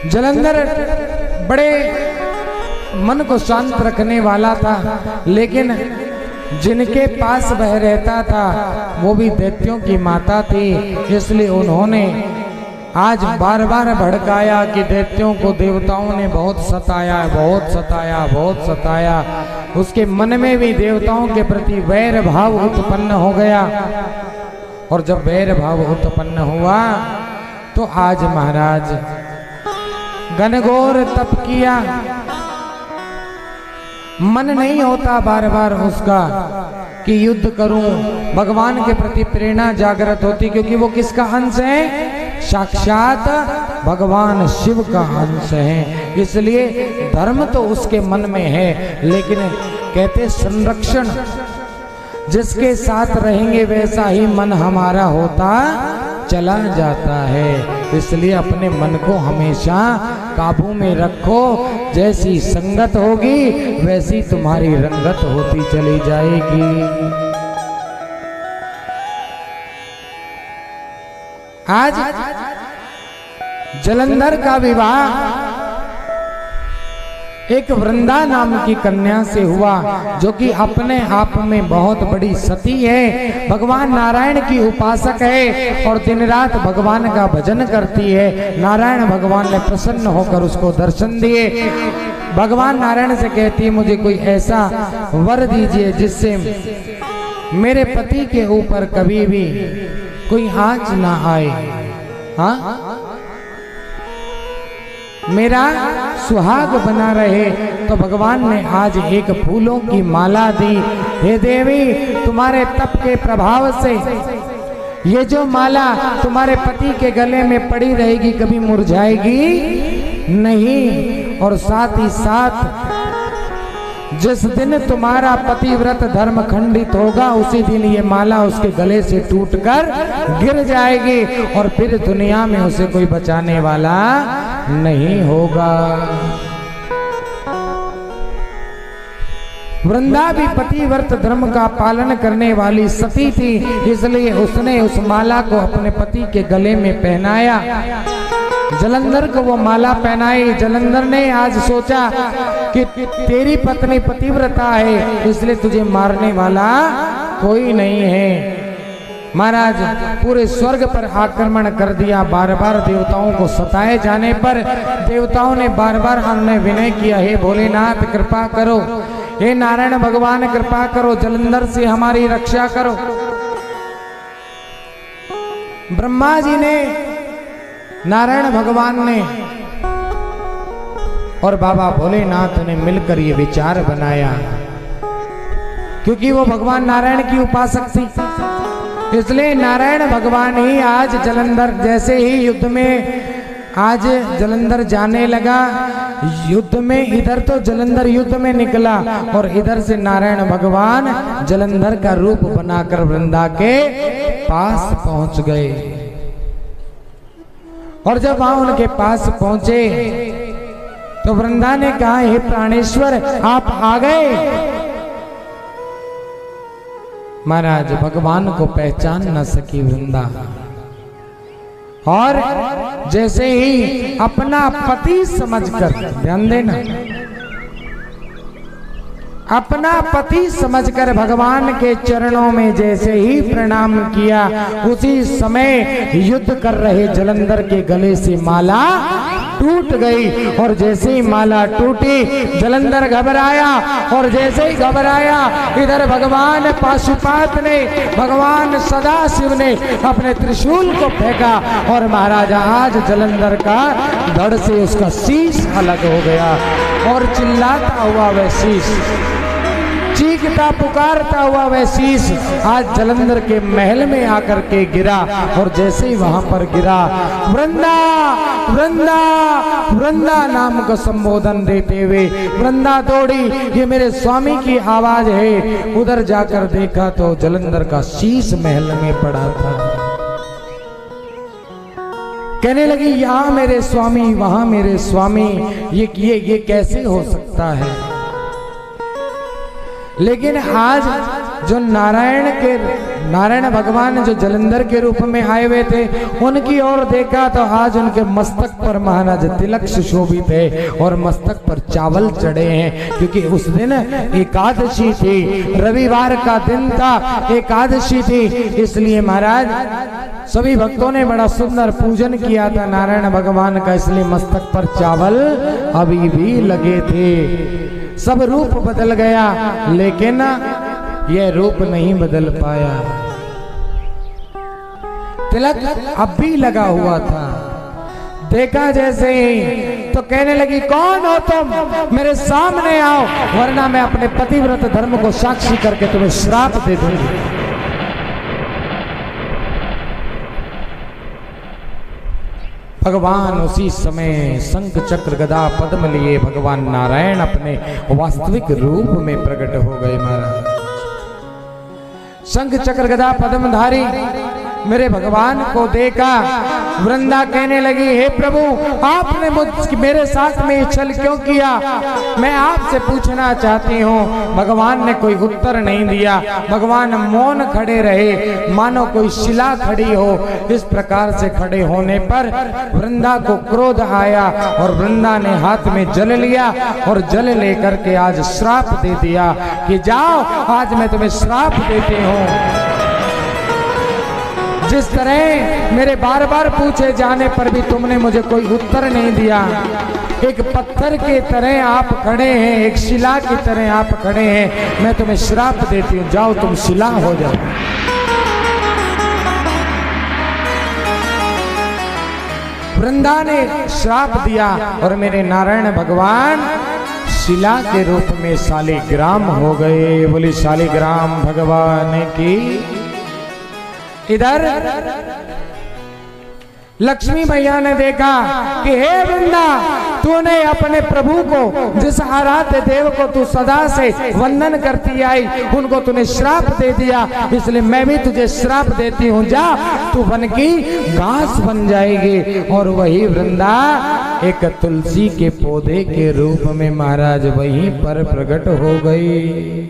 जलंधर बड़े मन को शांत रखने वाला था, लेकिन जिनके पास वह रहता था वो भी दैत्यों की माता थी। इसलिए उन्होंने आज बार बार भड़काया कि दैत्यों को देवताओं ने बहुत सताया, बहुत सताया, बहुत सताया। उसके मन में भी देवताओं के प्रति वैर भाव उत्पन्न हो गया। और जब वैर भाव उत्पन्न हुआ तो आज महाराज घनघोर तप किया। मन नहीं होता बार बार उसका कि युद्ध करूं, भगवान के प्रति प्रेरणा जागृत होती, क्योंकि वो किसका अंश है? साक्षात भगवान शिव का अंश है। इसलिए धर्म तो उसके मन में है, लेकिन कहते संरक्षण जिसके साथ रहेंगे वैसा ही मन हमारा होता चला जाता है। इसलिए अपने मन को हमेशा काबू में रखो। जैसी संगत होगी वैसी तुम्हारी रंगत होती चली जाएगी। आज जलंधर का विवाह एक वृंदा नाम की कन्या से हुआ, जो कि अपने आप में बहुत बड़ी सती है, भगवान नारायण की उपासक है और दिन रात भगवान का भजन करती है। नारायण भगवान ने प्रसन्न होकर उसको दर्शन दिए। भगवान नारायण से कहती है, मुझे कोई ऐसा वर दीजिए जिससे मेरे पति के ऊपर कभी भी कोई आँच ना आए, हाँ, मेरा सुहाग बना रहे। तो भगवान ने आज एक फूलों की माला दी। हे देवी, तुम्हारे तप के प्रभाव से ये जो माला तुम्हारे पति के गले में पड़ी रहेगी, कभी मुरझाएगी नहीं। और साथ ही साथ जिस दिन तुम्हारा पतिव्रत धर्म खंडित होगा, उसी दिन ये माला उसके गले से टूटकर गिर जाएगी और फिर दुनिया में उसे कोई बचाने वाला नहीं होगा। वृंदा भी पतिव्रत धर्म का पालन करने वाली सती थी, इसलिए उसने उस माला को अपने पति के गले में पहनाया। जलंधर को वो माला पहनाई। जलंधर ने आज सोचा कि तेरी पत्नी पतिव्रता है, इसलिए तुझे मारने वाला कोई नहीं है। महाराज पूरे स्वर्ग पर आक्रमण कर दिया। बार बार देवताओं को सताए जाने पर देवताओं ने बार बार हमने विनय किया, हे भोलेनाथ कृपा करो, हे नारायण भगवान कृपा करो, जलंधर से हमारी रक्षा करो। ब्रह्मा जी ने, नारायण भगवान ने और बाबा भोलेनाथ ने मिलकर ये विचार बनाया, क्योंकि वो भगवान नारायण की उपासक थी। इसलिए नारायण भगवान ही आज जलंधर, जैसे ही युद्ध में आज जलंधर जाने लगा, युद्ध में इधर तो जलंधर युद्ध में निकला और इधर से नारायण भगवान जलंधर का रूप बनाकर वृंदा के पास पहुंच गए। और जब वहां उनके पास पहुंचे तो वृंदा ने कहा, हे प्राणेश्वर आप आ गए। महाराज भगवान को पहचान न सकी वृंदा, और जैसे ही अपना पति समझकर, ध्यान देना, अपना पति समझकर भगवान के चरणों में जैसे ही प्रणाम किया, उसी समय युद्ध कर रहे जलंधर के गले से माला टूट गई। और जैसे ही माला टूटी जलंधर घबराया, और जैसे ही घबराया इधर भगवान पाशुपात ने, भगवान सदाशिव ने अपने त्रिशूल को फेंका और महाराजा आज जलंधर का धड़ से उसका शीश अलग हो गया और चिल्लाता हुआ वह शीश, चीखता पुकारता हुआ वह शीश आज जलंधर के महल में आकर के गिरा। और जैसे ही वहां पर गिरा, वृंदा वृंदा वृंदा नाम का संबोधन देते हुए वृंदा दौड़ी, ये मेरे स्वामी की आवाज है। उधर जाकर देखा तो जलंधर का शीश महल में पड़ा था। कहने लगी, यहाँ मेरे स्वामी, वहां मेरे स्वामी, ये कैसे हो सकता है। लेकिन आज जो नारायण भगवान जो जलंधर के रूप में आए हुए थे, उनकी ओर देखा तो आज उनके मस्तक पर महाराज तिलक सुशोभित है और मस्तक पर चावल चढ़े हैं, क्योंकि उस दिन एकादशी थी, रविवार का दिन था, एकादशी थी। इसलिए महाराज सभी भक्तों ने बड़ा सुंदर पूजन किया था नारायण भगवान का, इसलिए मस्तक पर चावल अभी भी लगे थे। सब रूप बदल गया, लेकिन यह रूप नहीं बदल पाया। तिलक अब भी लगा हुआ था। देखा जैसे ही तो कहने लगी, कौन हो तुम, मेरे सामने आओ, वरना मैं अपने पतिव्रत धर्म को साक्षी करके तुम्हें श्राप दे दूंगी। भगवान उसी समय शंख चक्र गदा पद्म लिए भगवान नारायण अपने वास्तविक रूप में प्रकट हो गए। महाराज शंख चक्र गदा पद्मधारी मेरे भगवान को देखा, वृंदा कहने लगी, हे प्रभु आपने मेरे साथ में छल क्यों किया, मैं आपसे पूछना चाहती हूँ। भगवान ने कोई उत्तर नहीं दिया। भगवान मौन खड़े रहे, मानो कोई शिला खड़ी हो। इस प्रकार से खड़े होने पर वृंदा को क्रोध आया और वृंदा ने हाथ में जल लिया और जल लेकर के आज श्राप दे दिया कि जाओ, आज मैं तुम्हें श्राप देती हूँ। जिस तरह मेरे बार बार पूछे जाने पर भी तुमने मुझे कोई उत्तर नहीं दिया, एक पत्थर के तरह आप खड़े हैं, एक शिला की तरह आप खड़े हैं, मैं तुम्हें श्राप देती हूँ, जाओ तुम शिला हो जाओ। वृंदा ने श्राप दिया और मेरे नारायण भगवान शिला के रूप में शालिग्राम हो गए। बोली शालिग्राम भगवान की। इधर लक्ष्मी मैया ने देखा कि हे वृंदा, तूने अपने प्रभु को, जिस आराध्य देव को तू सदा से वंदन करती आई, उनको तूने श्राप दे दिया, इसलिए मैं भी तुझे श्राप देती हूँ, जा तू वन की घास बन जाएगी। और वही वृंदा एक तुलसी के पौधे के रूप में महाराज वहीं पर प्रकट हो गई।